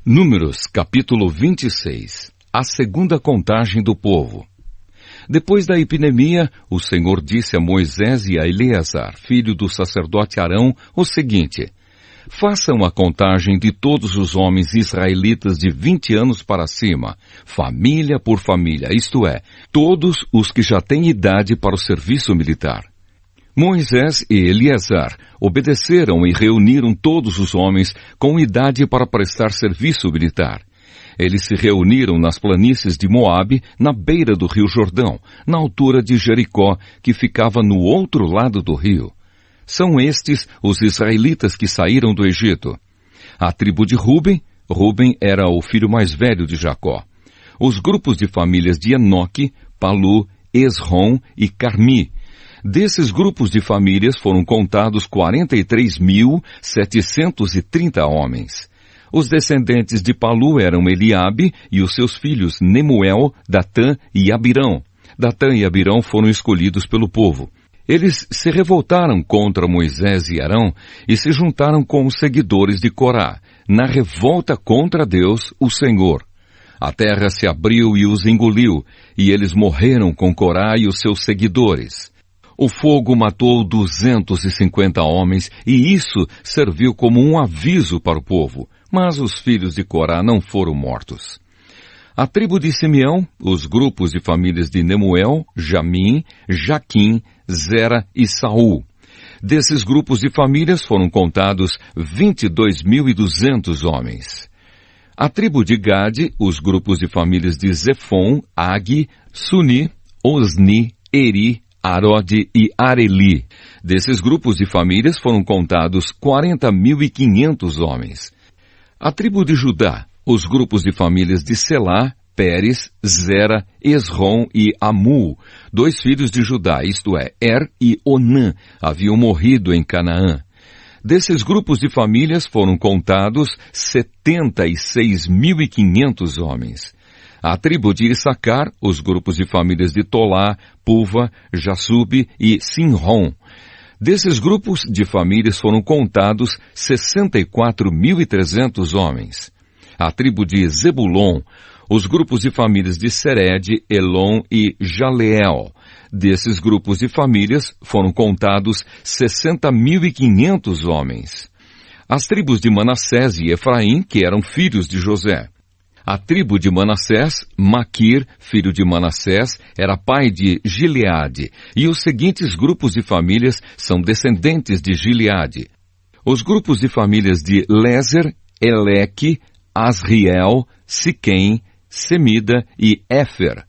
Números, capítulo 26. A segunda contagem do povo. Depois da epidemia, o Senhor disse a Moisés e a Eleazar, filho do sacerdote Arão, o seguinte: façam a contagem de todos os homens israelitas de 20 anos para cima, família por família, isto é, todos os que já têm idade para o serviço militar. Moisés e Eleazar obedeceram e reuniram todos os homens com idade para prestar serviço militar. Eles se reuniram nas planícies de Moabe, na beira do rio Jordão, na altura de Jericó, que ficava no outro lado do rio. São estes os israelitas que saíram do Egito. A tribo de Ruben era o filho mais velho de Jacó. Os grupos de famílias de Enoque, Palu, Esrom e Carmi. Desses grupos de famílias foram contados 43.730 homens. Os descendentes de Palu eram Eliabe e os seus filhos Nemuel, Datã e Abirão. Datã e Abirão foram escolhidos pelo povo. Eles se revoltaram contra Moisés e Arão e se juntaram com os seguidores de Corá, na revolta contra Deus, o Senhor. A terra se abriu e os engoliu, e eles morreram com Corá e os seus seguidores. O fogo matou 250 homens, e isso serviu como um aviso para o povo, mas os filhos de Corá não foram mortos. A tribo de Simeão, os grupos e famílias de Nemuel, Jamim, Jaquim, Zera e Saul. Desses grupos de famílias foram contados 22.200 homens. A tribo de Gade, os grupos de famílias de Zefon, Agi, Suni, Osni, Eri, Arode e Areli. Desses grupos de famílias foram contados 40.500 homens. A tribo de Judá, os grupos de famílias de Selá, Pérez, Zera, Esrom e Amul, 2 filhos de Judá, isto é, Er e Onã, haviam morrido em Canaã. Desses grupos de famílias foram contados 76.500 homens. A tribo de Issacar, os grupos de famílias de Tolá, Puva, Jassube e Sinrom. Desses grupos de famílias foram contados 64.300 homens. A tribo de Zebulon, os grupos de famílias de Sered, Elon e Jaleel. Desses grupos de famílias foram contados 60.500 homens. As tribos de Manassés e Efraim, que eram filhos de José. A tribo de Manassés, Maquir, filho de Manassés, era pai de Gileade, e os seguintes grupos de famílias são descendentes de Gileade. Os grupos de famílias de Lézer, Eleque, Asriel, Siquém, Semida e Éfer.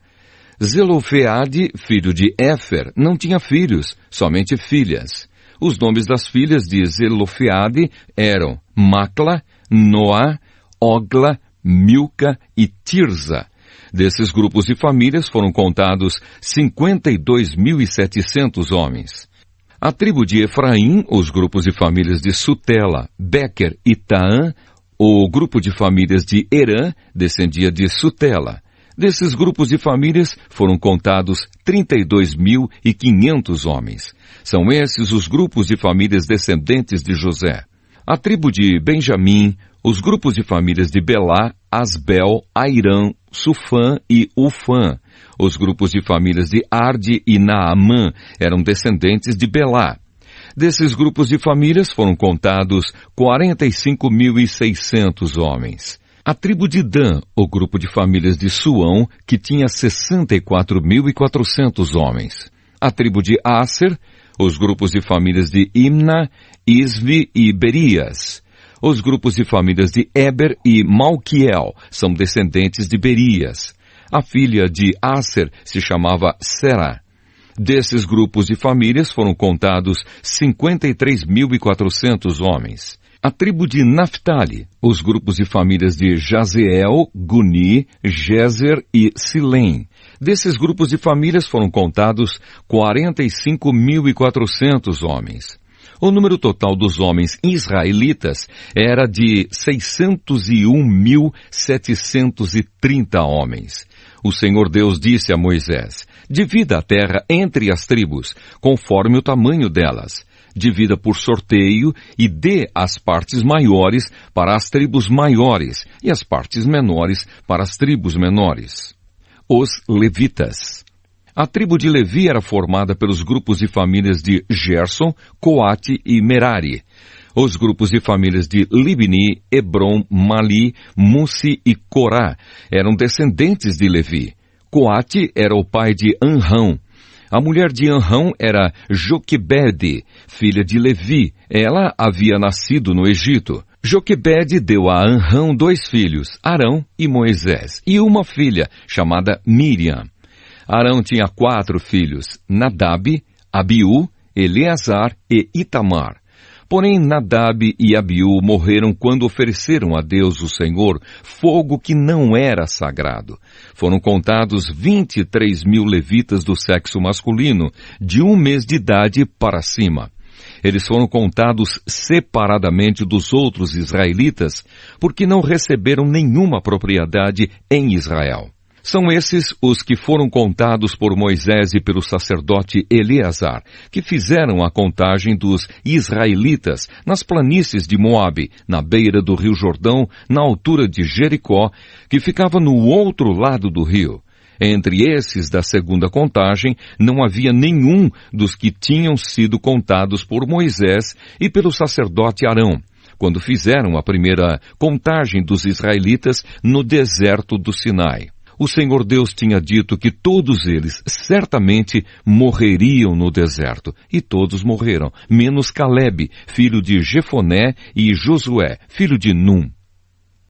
Zelofeade, filho de Éfer, não tinha filhos, somente filhas. Os nomes das filhas de Zelofeade eram Macla, Noá, Ogla, Milca e Tirza. Desses grupos de famílias foram contados 52.700 homens. A tribo de Efraim, os grupos de famílias de Sutela, Bequer e Taã. O grupo de famílias de Herã descendia de Sutela. Desses grupos de famílias foram contados 32.500 homens. São esses os grupos de famílias descendentes de José. A tribo de Benjamim, os grupos de famílias de Belá, Asbel, Airã, Sufã e Ufã. Os grupos de famílias de Arde e Naamã eram descendentes de Belá. Desses grupos de famílias foram contados 45.600 homens. A tribo de Dan, o grupo de famílias de Suão, que tinha 64.400 homens. A tribo de Aser, os grupos de famílias de Imna, Isvi e Berias. Os grupos de famílias de Eber e Malquiel são descendentes de Berias. A filha de Aser se chamava Será. Desses grupos de famílias foram contados 53.400 homens. A tribo de Naphtali, os grupos de famílias de Jazeel, Guni, Jezer e Silém. Desses grupos de famílias foram contados 45.400 homens. O número total dos homens israelitas era de 601.730 homens. O Senhor Deus disse a Moisés: divida a terra entre as tribos, conforme o tamanho delas. divida por sorteio e dê as partes maiores para as tribos maiores e as partes menores para as tribos menores. Os levitas. A tribo de Levi era formada pelos grupos de famílias de Gerson, Coate e Merari. Os grupos de famílias de Libni, Hebron, Mali, Mussi e Corá eram descendentes de Levi. Coate era o pai de Anrão. A mulher de Anrão era Joquebede, filha de Levi. Ela havia nascido no Egito. Joquebede deu a Anrão 2 filhos, Arão e Moisés, e uma filha, chamada Miriam. Arão tinha 4 filhos, Nadab, Abiú, Eleazar e Itamar. Porém, Nadab e Abiú morreram quando ofereceram a Deus o Senhor fogo que não era sagrado. Foram contados 23.000 levitas do sexo masculino, de 1 mês de idade para cima. Eles foram contados separadamente dos outros israelitas, porque não receberam nenhuma propriedade em Israel. São esses os que foram contados por Moisés e pelo sacerdote Eleazar, que fizeram a contagem dos israelitas nas planícies de Moabe, na beira do rio Jordão, na altura de Jericó, que ficava no outro lado do rio. Entre esses da segunda contagem, não havia nenhum dos que tinham sido contados por Moisés e pelo sacerdote Arão, quando fizeram a primeira contagem dos israelitas no deserto do Sinai. O Senhor Deus tinha dito que todos eles certamente morreriam no deserto, e todos morreram, menos Calebe, filho de Jefoné, e Josué, filho de Num.